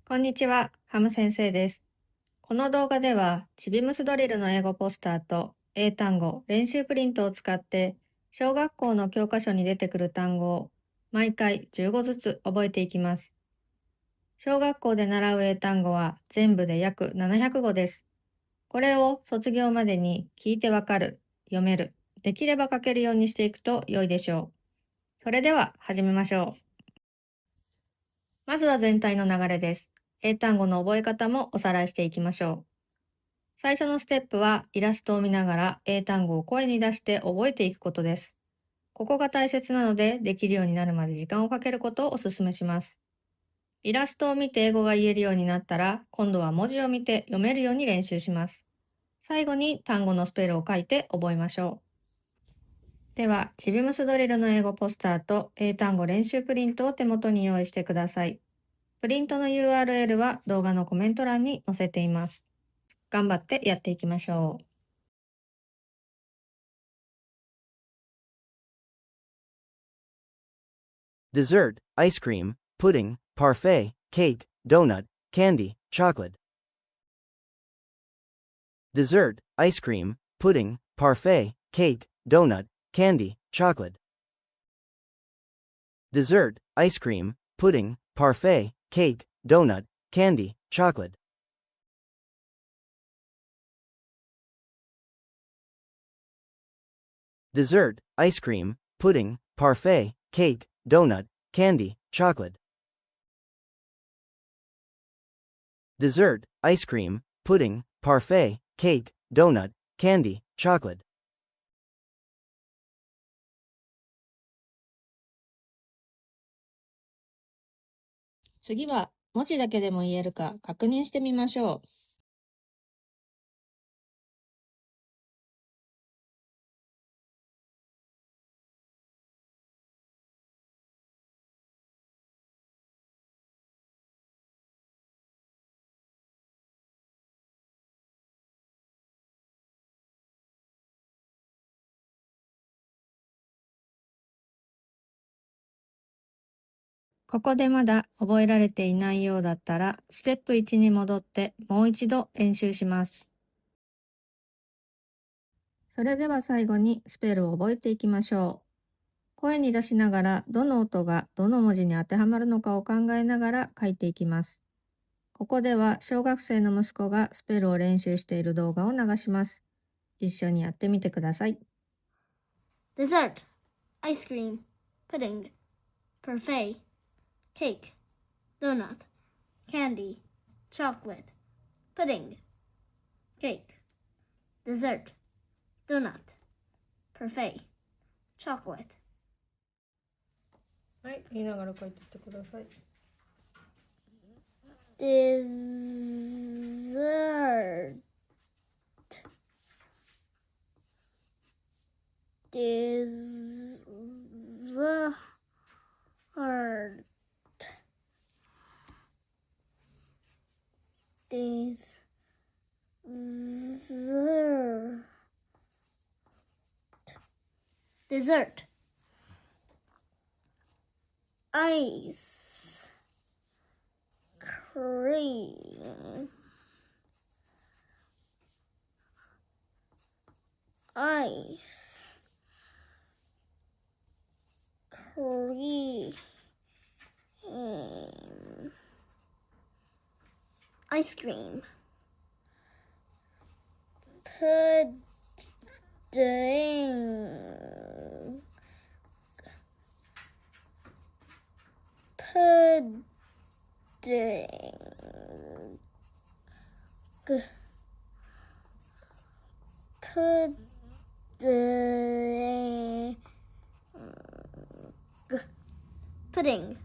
こんにちは、ハム先生です。この動画では、ちびむすドリルの英語ポスターと英単語練習プリントを使って、小学校の教科書に出てくる単語を毎回15ずつ覚えていきます。小学校で習う英単語は全部で約700語です。これを卒業までに聞いてわかる、読める、できれば書けるようにしていくと良いでしょう。それでは始めましょう。まずは全体の流れです。英単語の覚え方もおさらいしていきましょう。最初のステップはイラストを見ながら英単語を声に出して覚えていくことです。ここが大切なので、できるようになるまで時間をかけることをお勧めします。イラストを見て英語が言えるようになったら、今度は文字を見て読めるように練習します。最後に単語のスペルを書いて覚えましょう。では、ちびむすドリルの英語ポスターと英単語練習プリントを手元に用意してください。プリントの URL は動画のコメント欄に載せています。頑張ってやっていきましょう。Dessert, ice cream, pudding, parfait, cake, donut, candy, chocolate. Dessert, ice cream, pudding, parfait, cake, donut, candy, chocolate. Dessert, ice cream, pudding, parfait, cake, donut, candy, chocolate. Dessert, ice cream, pudding, parfait, cake, donut, candy, chocolate. Dessert, ice cream, pudding, parfait, cake, donut, candy, chocolate. 次は文字だけでも言えるか確認してみましょう。ここでまだ覚えられていないようだったら、ステップ1に戻ってもう一度練習します。それでは最後にスペルを覚えていきましょう。声に出しながらどの音がどの文字に当てはまるのかを考えながら書いていきます。ここでは小学生の息子がスペルを練習している動画を流します。一緒にやってみてください。Dessert, ice cream, pudding, parfait, cake, donut, candy, chocolate, pudding, cake, dessert, donut, parfait, chocolate. はい、言いながら書いていってください。Dessert, dessert, ice cream, ice cream, ice cream, pudding, pudding,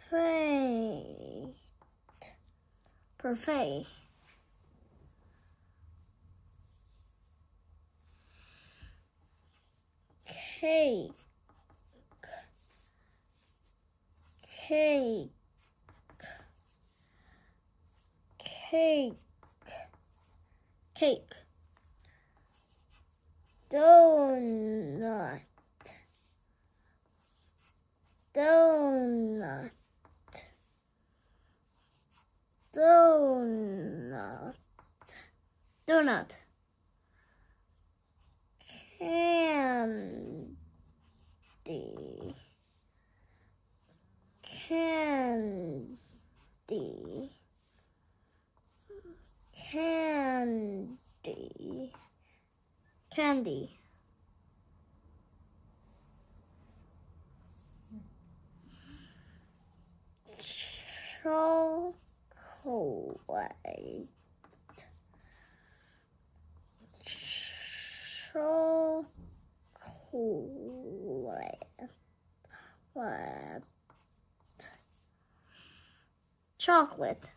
parfait, parfait, cake, cake, cake, cake, donut, donut, donut, donut, candy, candy, candy, candy, chocolate, chocolate, chocolate,